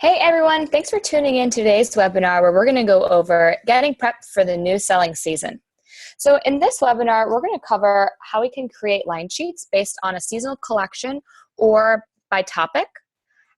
Hey everyone, thanks for tuning in to today's webinar where we're going to go over getting prepped for the new selling season. So in this webinar, we're going to cover how we can create line sheets based on a seasonal collection or by topic,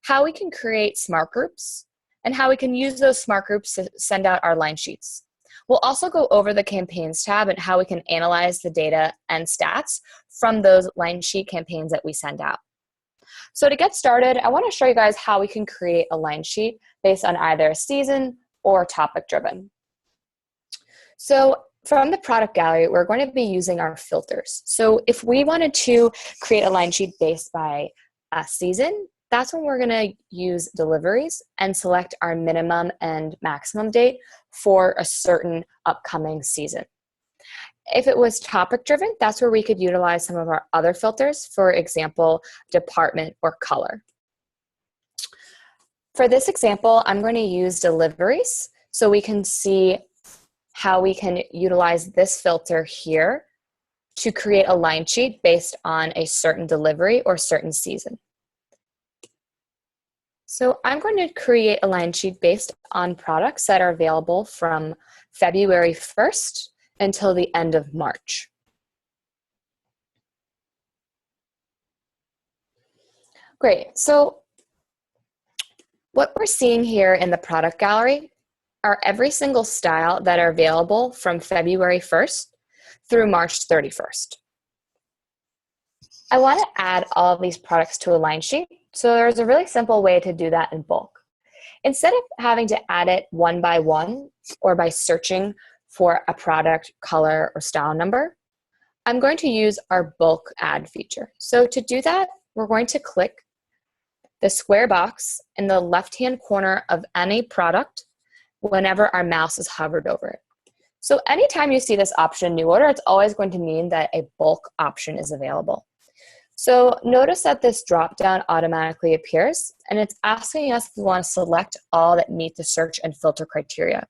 how we can create smart groups, and how we can use those smart groups to send out our line sheets. We'll also go over the campaigns tab and how we can analyze the data and stats from those line sheet campaigns that we send out. So to get started, I want to show you guys how we can create a line sheet based on either season or topic driven. So from the product gallery, we're going to be using our filters. So if we wanted to create a line sheet based by a season, that's when we're going to use deliveries and select our minimum and maximum date for a certain upcoming season. If it was topic driven, that's where we could utilize some of our other filters, for example, department or color. For this example, I'm going to use deliveries so we can see how we can utilize this filter here to create a line sheet based on a certain delivery or certain season. So I'm going to create a line sheet based on products that are available from February 1st until the end of March. Great, so what we're seeing here in the product gallery are every single style that are available from February 1st through March 31st. I want to add all of these products to a line sheet, so there's a really simple way to do that in bulk. Instead of having to add it one by one or by searching for a product, color, or style number, I'm going to use our bulk add feature. So to do that, we're going to click the square box in the left-hand corner of any product whenever our mouse is hovered over it. So anytime you see this option, New Order, it's always going to mean that a bulk option is available. So notice that this drop-down automatically appears, and it's asking us if we want to select all that meet the search and filter criteria.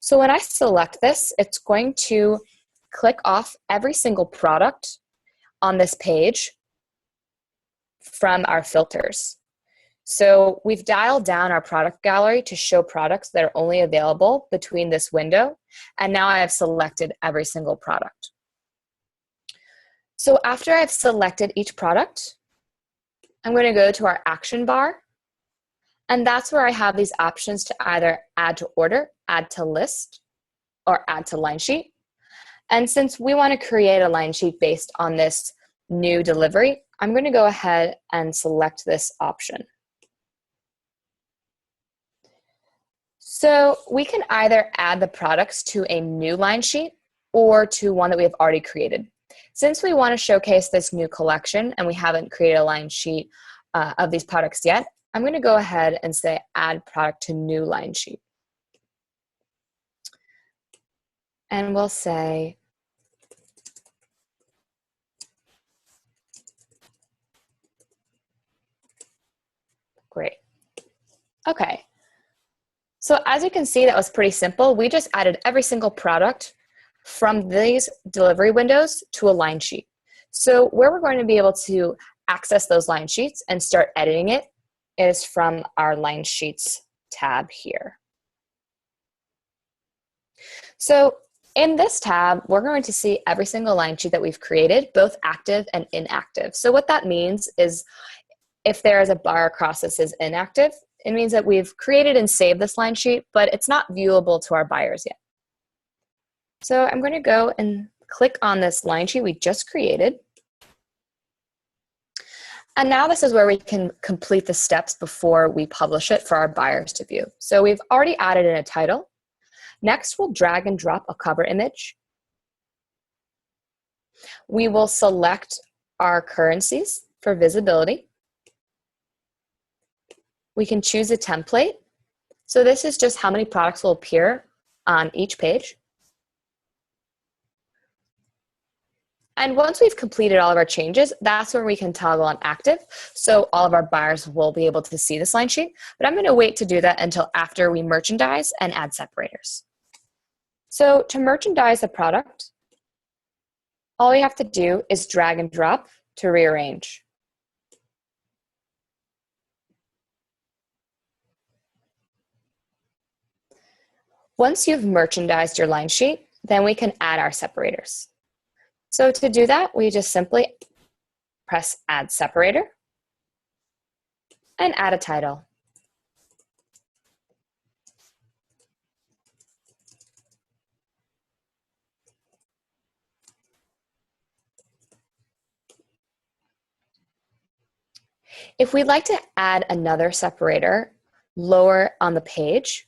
So when I select this, it's going to click off every single product on this page from our filters. So we've dialed down our product gallery to show products that are only available between this window, and now I have selected every single product. So after I've selected each product, I'm going to go to our action bar, and that's where I have these options to either add to order, add to list, or add to line sheet. And since we want to create a line sheet based on this new delivery, I'm going to go ahead and select this option. So we can either add the products to a new line sheet or to one that we have already created. Since we want to showcase this new collection and we haven't created a line sheet of these products yet, I'm going to go ahead and say add product to new line sheet. And we'll say great. Okay. So as you can see, that was pretty simple. We just added every single product from these delivery windows to a line sheet. So where we're going to be able to access those line sheets and start editing it is from our line sheets tab here. So in this tab, we're going to see every single line sheet that we've created, both active and inactive. So what that means is if there is a bar across that says inactive, it means that we've created and saved this line sheet, but it's not viewable to our buyers yet. So I'm going to go and click on this line sheet we just created. And now this is where we can complete the steps before we publish it for our buyers to view. So we've already added in a title. Next, we'll drag and drop a cover image. We will select our currencies for visibility. We can choose a template. So this is just how many products will appear on each page. And once we've completed all of our changes, that's where we can toggle on active. So all of our buyers will be able to see this line sheet. But I'm going to wait to do that until after we merchandise and add separators. So to merchandise a product, all we have to do is drag and drop to rearrange. Once you've merchandised your line sheet, then we can add our separators. So to do that, we just simply press Add Separator and add a title. If we'd like to add another separator lower on the page,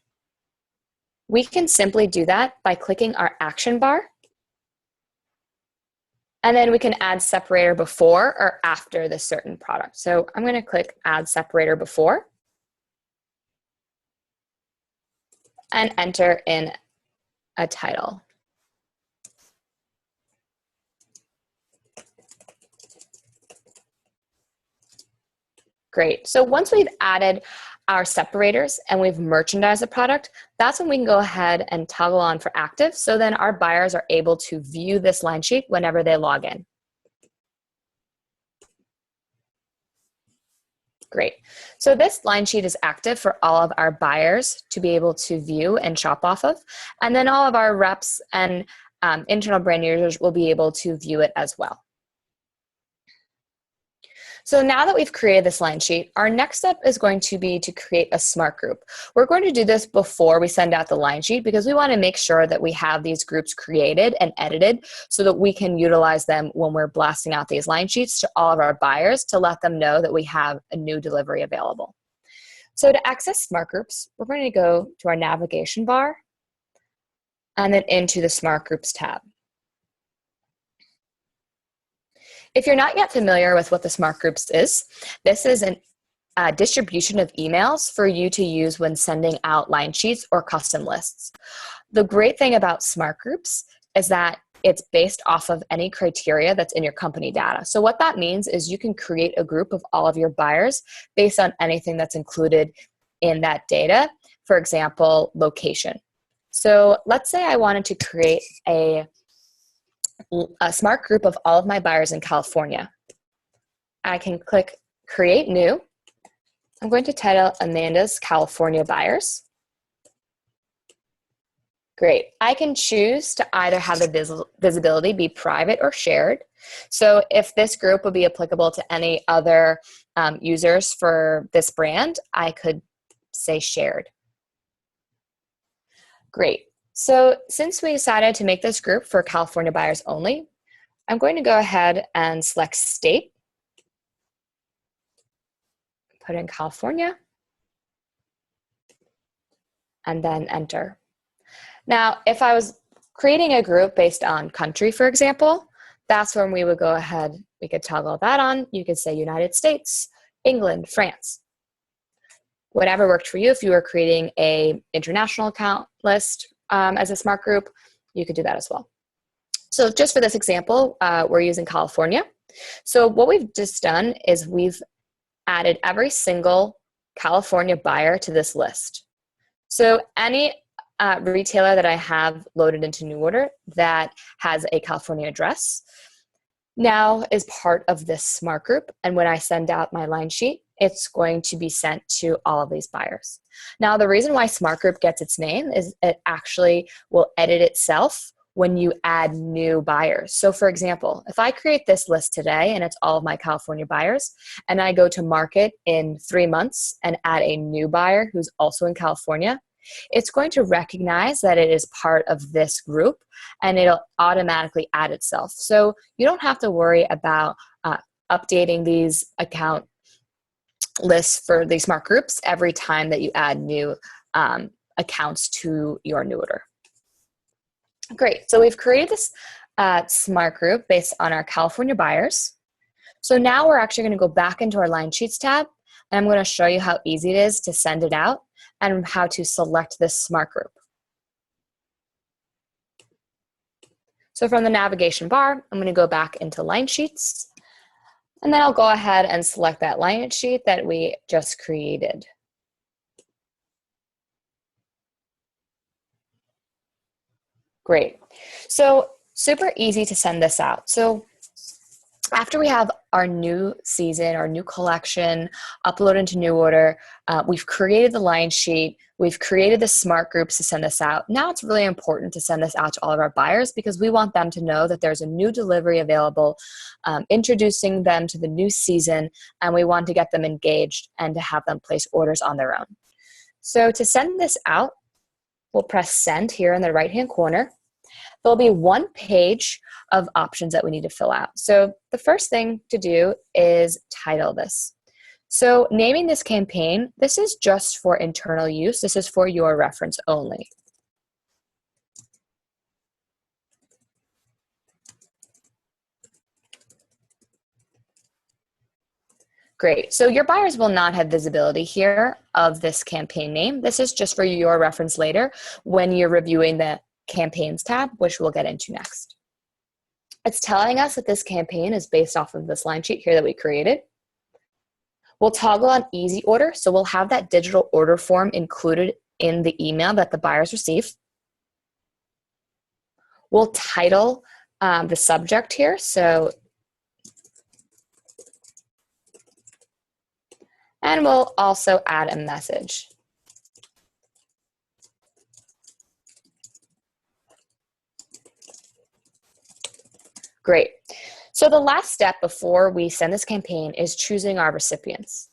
we can simply do that by clicking our action bar, and then we can add separator before or after the certain product. So I'm going to click Add Separator Before and enter in a title. Great. So once we've added our separators and we've merchandised the product, that's when we can go ahead and toggle on for active. So then our buyers are able to view this line sheet whenever they log in. Great. So this line sheet is active for all of our buyers to be able to view and shop off of. And then all of our reps and internal brand users will be able to view it as well. So now that we've created this line sheet, our next step is going to be to create a smart group. We're going to do this before we send out the line sheet because we want to make sure that we have these groups created and edited so that we can utilize them when we're blasting out these line sheets to all of our buyers to let them know that we have a new delivery available. So to access smart groups, we're going to go to our navigation bar and then into the Smart Groups tab. If you're not yet familiar with what the Smart Groups is, this is a distribution of emails for you to use when sending out line sheets or custom lists. The great thing about Smart Groups is that it's based off of any criteria that's in your company data. So what that means is you can create a group of all of your buyers based on anything that's included in that data. For example, location. So let's say I wanted to create a smart group of all of my buyers in California. I can click Create New. I'm going to title Amanda's California Buyers. Great. I can choose to either have the visibility be private or shared. So if this group would be applicable to any other users for this brand, I could say shared. Great. So since we decided to make this group for California buyers only, I'm going to go ahead and select state, put in California, and then enter. Now, if I was creating a group based on country, for example, that's when we would go ahead, we could toggle that on. You could say United States, England, France. Whatever worked for you. If you were creating a international account list as a smart group, you could do that as well. So just for this example, we're using California. So what we've just done is we've added every single California buyer to this list. So any retailer that I have loaded into NuORDER that has a California address now is part of this smart group. And when I send out my line sheet, it's going to be sent to all of these buyers. Now, the reason why Smart Group gets its name is it actually will edit itself when you add new buyers. So for example, if I create this list today and it's all of my California buyers, and I go to market in 3 months and add a new buyer who's also in California, it's going to recognize that it is part of this group and it'll automatically add itself. So you don't have to worry about updating these account lists for these smart groups every time that you add new accounts to your NuORDER. Great, so we've created this smart group based on our California buyers. So now we're actually going to go back into our line sheets tab, and I'm going to show you how easy it is to send it out and how to select this smart group. So from the navigation bar, I'm going to go back into line sheets, and then I'll go ahead and select that line sheet that we just created. Great. So super easy to send this out. So After we have our new season, our new collection uploaded into NuORDER, we've created the line sheet, we've created the smart groups to send this out. Now it's really important to send this out to all of our buyers because we want them to know that there's a new delivery available, introducing them to the new season, and we want to get them engaged and to have them place orders on their own. So to send this out, we'll press send here in the right-hand corner. There'll be one page of options that we need to fill out. So the first thing to do is title this. So naming this campaign, this is just for internal use. This is for your reference only. Great. So your buyers will not have visibility here of this campaign name. This is just for your reference later when you're reviewing the Campaigns tab, which we'll get into next. It's telling us that this campaign is based off of this line sheet here that we created. We'll toggle on easy order, so we'll have that digital order form included in the email that the buyers receive. We'll title the subject here, and we'll also add a message. Great. So the last step before we send this campaign is choosing our recipients.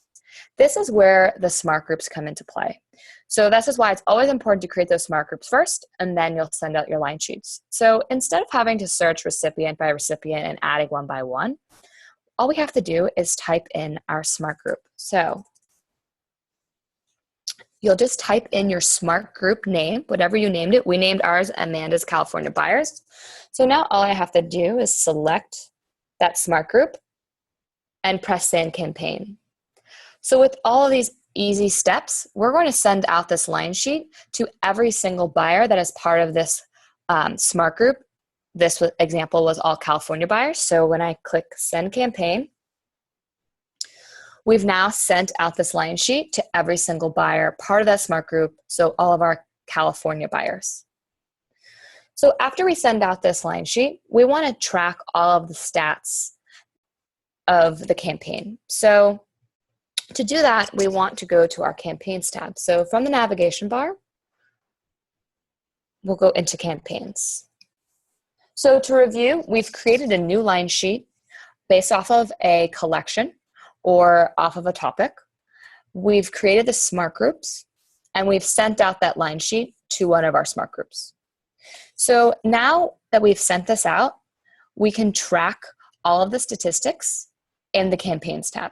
This is where the smart groups come into play. So this is why it's always important to create those smart groups first, and then you'll send out your line sheets. So instead of having to search recipient by recipient and adding one by one, all we have to do is type in our smart group. So you'll just type in your smart group name, whatever you named it. We named ours Amanda's California Buyers. So now all I have to do is select that smart group and press send campaign. So with all of these easy steps, we're going to send out this line sheet to every single buyer that is part of this smart group. This example was all California buyers. So when I click send campaign, we've now sent out this line sheet to every single buyer, part of that smart group, so all of our California buyers. So after we send out this line sheet, we want to track all of the stats of the campaign. So to do that, we want to go to our Campaigns tab. So from the navigation bar, we'll go into Campaigns. So to review, we've created a new line sheet based off of a collection or off of a topic. We've created the smart groups, and we've sent out that line sheet to one of our smart groups. So now that we've sent this out, we can track all of the statistics in the Campaigns tab.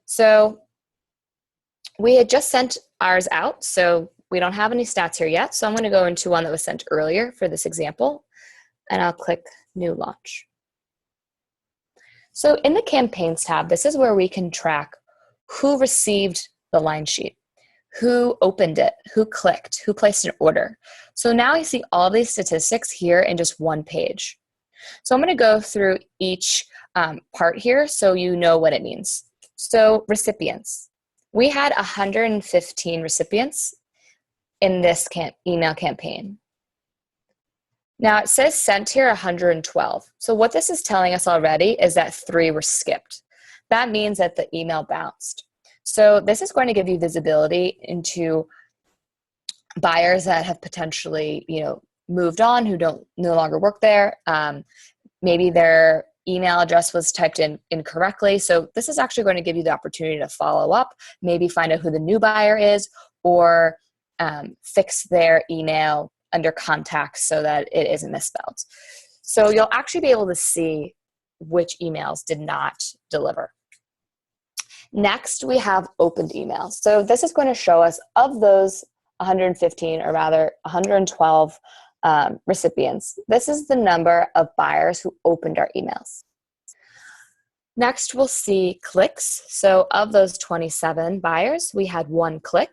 So we had just sent ours out, so we don't have any stats here yet. So I'm going to go into one that was sent earlier for this example, and I'll click New Launch. So in the Campaigns tab, this is where we can track who received the line sheet, who opened it, who clicked, who placed an order. So now you see all these statistics here in just one page. So I'm going to go through each part here so you know what it means. So recipients. We had 115 recipients in this email campaign. Now it says sent here 112. So what this is telling us already is that 3 were skipped. That means that the email bounced. So this is going to give you visibility into buyers that have potentially, moved on, who no longer work there. Maybe their email address was typed in incorrectly. So this is actually going to give you the opportunity to follow up, maybe find out who the new buyer is, or fix their email under contacts so that it isn't misspelled. So you'll actually be able to see which emails did not deliver. Next, we have opened emails. So this is going to show us of those 115, or rather 112 recipients, this is the number of buyers who opened our emails. Next, we'll see clicks. So of those 27 buyers, we had 1 click.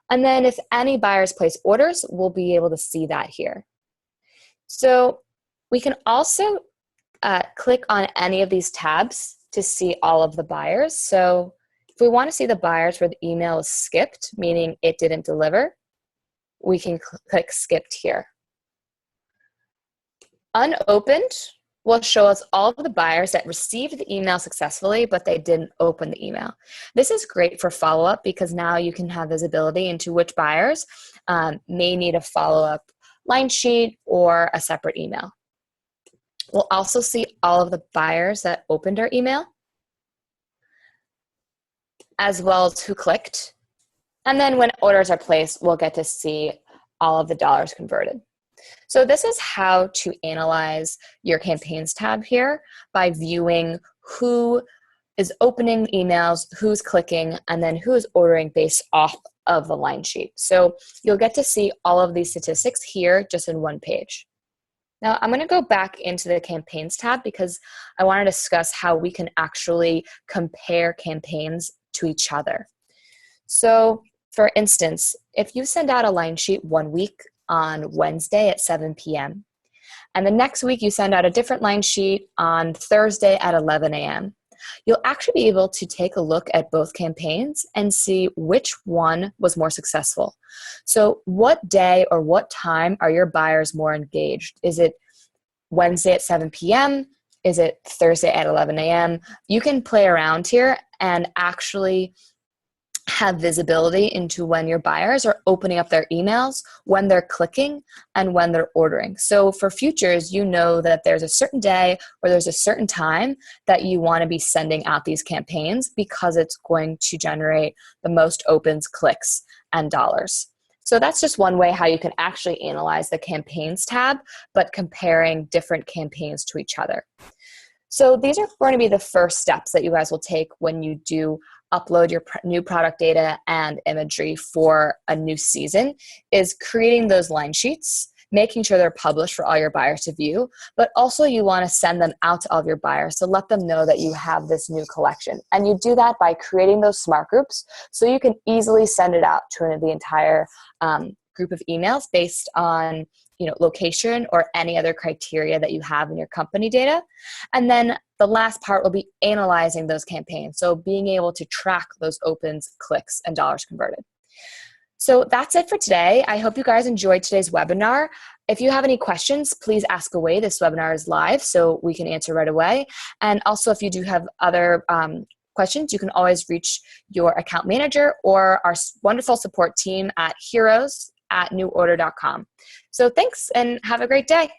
And then if any buyers place orders, we'll be able to see that here. So we can also click on any of these tabs to see all of the buyers. So if we want to see the buyers where the email is skipped, meaning it didn't deliver, we can click skipped here. Unopened, will show us all of the buyers that received the email successfully, but they didn't open the email. This is great for follow-up because now you can have visibility into which buyers may need a follow-up line sheet or a separate email. We'll also see all of the buyers that opened our email, as well as who clicked. And then when orders are placed, we'll get to see all of the dollars converted. So this is how to analyze your campaigns tab here by viewing who is opening emails, who's clicking, and then who is ordering based off of the line sheet. So you'll get to see all of these statistics here just in one page. Now I'm going to go back into the campaigns tab because I want to discuss how we can actually compare campaigns to each other. So for instance, if you send out a line sheet one week on Wednesday at 7 p.m., and the next week you send out a different line sheet on Thursday at 11 a.m., you'll actually be able to take a look at both campaigns and see which one was more successful. So what day or what time are your buyers more engaged? Is it Wednesday at 7 p.m.? Is it Thursday at 11 a.m.? You can play around here and actually have visibility into when your buyers are opening up their emails, when they're clicking, and when they're ordering. So for futures, you know that there's a certain day or there's a certain time that you want to be sending out these campaigns because it's going to generate the most opens, clicks, and dollars. So that's just one way how you can actually analyze the campaigns tab, but comparing different campaigns to each other. So these are going to be the first steps that you guys will take when you do upload your new product data and imagery for a new season, is creating those line sheets, making sure they're published for all your buyers to view, but also you want to send them out to all of your buyers to let them know that you have this new collection. And you do that by creating those smart groups so you can easily send it out to the entire group of emails based on location or any other criteria that you have in your company data. And then the last part will be analyzing those campaigns. So being able to track those opens, clicks, and dollars converted. So that's it for today. I hope you guys enjoyed today's webinar. If you have any questions, please ask away. This webinar is live, so we can answer right away. And also, if you do have other questions, you can always reach your account manager or our wonderful support team at heroes@NuORDER.com. So thanks and have a great day.